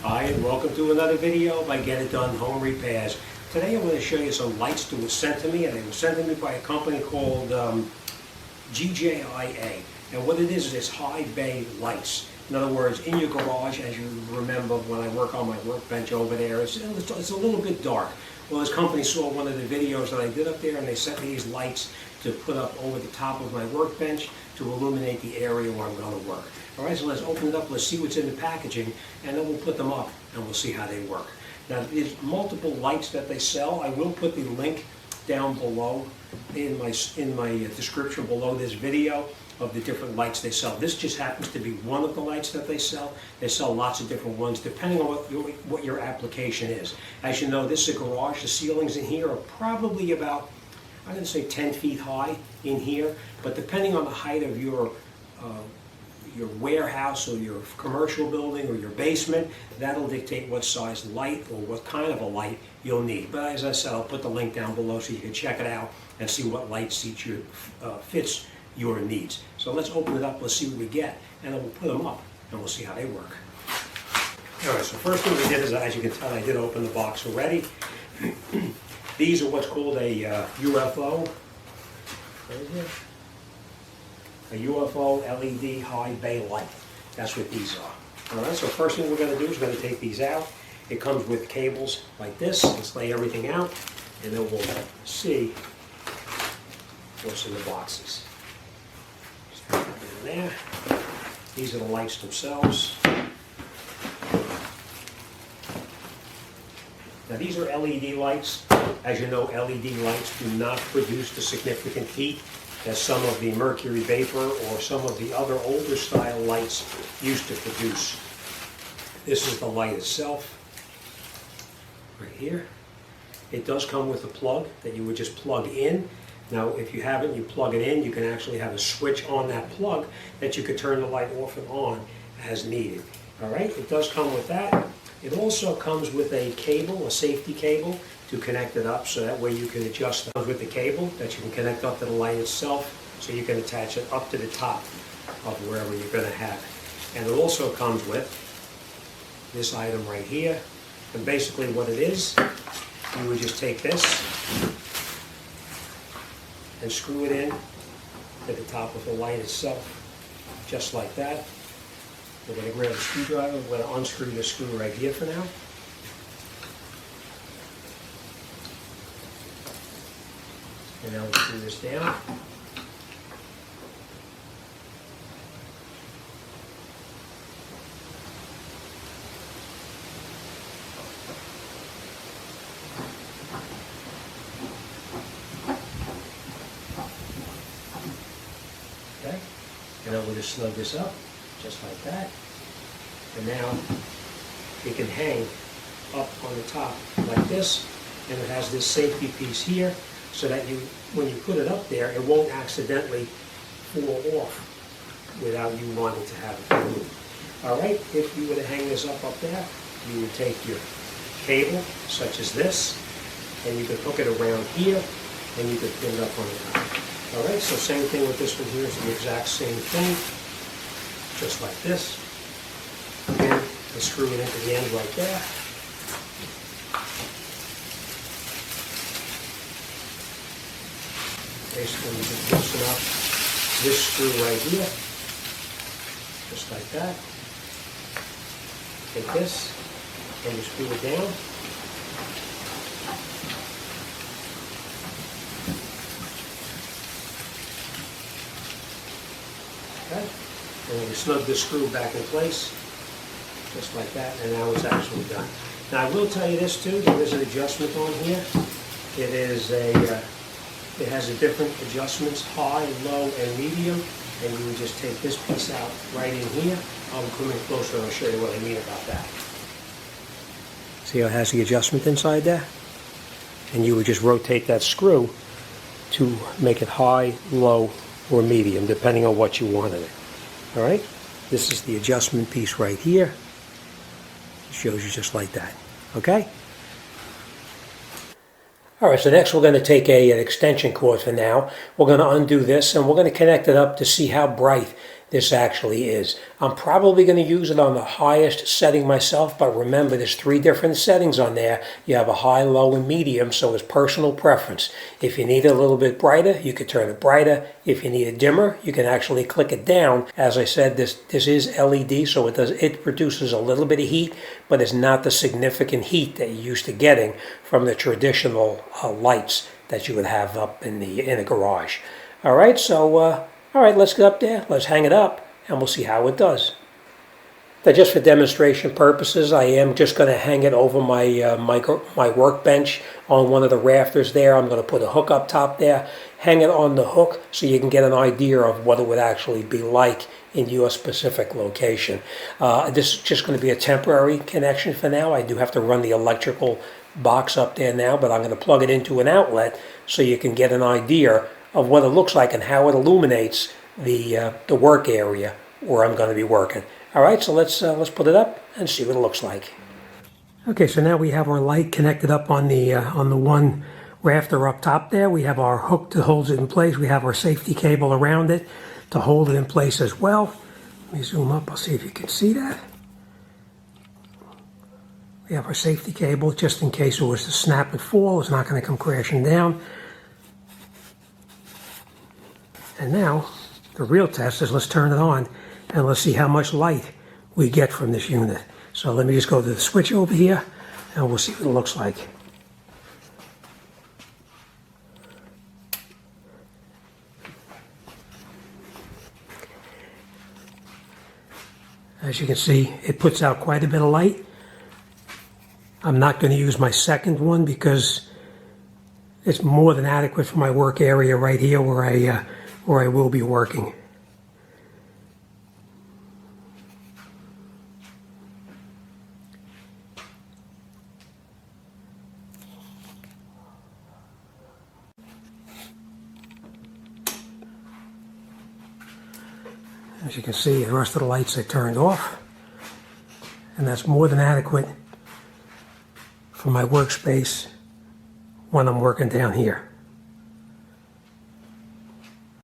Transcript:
Hi, and welcome to another video by Get It Done Home Repairs. Today I'm going to show you some lights that were sent to me, and they were sent to me by a company called GGJIA. And what it is it's high bay lights. In other words, in your garage, as you remember when I work on my workbench over there, it's a little bit dark. Well, this company saw one of the videos that I did up there, and they sent me these lights to put up over the top of my workbench to illuminate the area where I'm going to work. All right, so let's open it up, let's see what's in the packaging, and then we'll put them up and we'll see how they work. Now, there's multiple lights that they sell. I will put the link down below in my description below this video of the different lights they sell. This just happens to be one of the lights that they sell. They sell lots of different ones depending on what your application is. As you know, this is a garage. The ceilings in here are probably about, I'm going to say 10 feet high in here, but depending on the height of your warehouse or your commercial building or your basement, that'll dictate what size light or what kind of a light you'll need. But as I said, I'll put the link down below so you can check it out and see what light fits your needs. So let's open it up, let's see what we get, and then we'll put them up and we'll see how they work. Alright, so first thing we did is, as you can tell, I did open the box already. These are what's called a UFO. Right here. A UFO LED high bay light. That's what these are. Alright, so first thing we're going to do is we're going to take these out. It comes with cables like this. Let's lay everything out and then we'll see what's in the boxes. Just put it in there. These are the lights themselves. Now these are LED lights. As you know, LED lights do not produce the significant heat as some of the mercury vapor or some of the other older style lights used to produce. This is the light itself, right here. It does come with a plug that you would just plug in. Now if you haven't, you plug it in, you can actually have a switch on that plug that you could turn the light off and on as needed. Alright, it does come with that. It also comes with a cable, a safety cable, to connect it up, so that way you can adjust it with the cable that you can connect up to the light itself, so you can attach it up to the top of wherever you're going to have it. And it also comes with this item right here, and basically what it is, you would just take this and screw it in to the top of the light itself, just like that. We're going to grab a screwdriver, we're going to unscrew the screw right here for now. And now we'll screw this down. Okay, and then we'll just snug this up, just like that. And now it can hang up on the top like this, and it has this safety piece here, so that when you put it up there, it won't accidentally fall off without you wanting to have it removed. Alright, if you were to hang this up there, you would take your cable, such as this, and you could hook it around here, and you could pin it up on the top. Alright, so same thing with this one here, it's the exact same thing, just like this. Again, and screw it into the end right there. Basically, you can loosen up this screw right here, just like that. Take this, and you screw it down. Okay, and then you snug this screw back in place, just like that, and now it's actually done. Now I will tell you this too, there is an adjustment on here. It has a different adjustments, high, low, and medium, and you would just take this piece out right in here. I'll come in closer and I'll show you what I mean about that. See how it has the adjustment inside there? And you would just rotate that screw to make it high, low, or medium, depending on what you wanted it. Alright? This is the adjustment piece right here. It shows you just like that. Okay? Alright, so next we're going to take an extension cord for now. We're going to undo this and we're going to connect it up to see how bright this actually is. I'm probably going to use it on the highest setting myself, but remember there's 3 different settings on there. You have a high, low, and medium, so it's personal preference. If you need it a little bit brighter, you could turn it brighter. If you need it dimmer, you can actually click it down. As I said, this is LED, so it produces a little bit of heat, but it's not the significant heat that you're used to getting from the traditional lights that you would have up in a garage. All right, so all right, let's get up there, let's hang it up, and we'll see how it does. Now, just for demonstration purposes, I am just going to hang it over my workbench on one of the rafters there. I'm going to put a hook up top there, hang it on the hook so you can get an idea of what it would actually be like in your specific location. This is just going to be a temporary connection for now. I do have to run the electrical box up there now, but I'm going to plug it into an outlet so you can get an idea of what it looks like and how it illuminates the work area where I'm going to be working. All right, so let's put it up and see what it looks like. Okay, so now we have our light connected up on the one rafter up top there. We have our hook that holds it in place. We have our safety cable around it to hold it in place as well. Let me zoom up. I'll see if you can see that. We have our safety cable just in case it was to snap and fall. It's not going to come crashing down. And now, the real test is let's turn it on and let's see how much light we get from this unit. So let me just go to the switch over here and we'll see what it looks like. As you can see, it puts out quite a bit of light. I'm not going to use my second one because it's more than adequate for my work area right here where I will be working. As you can see, the rest of the lights are turned off, and that's more than adequate for my workspace when I'm working down here.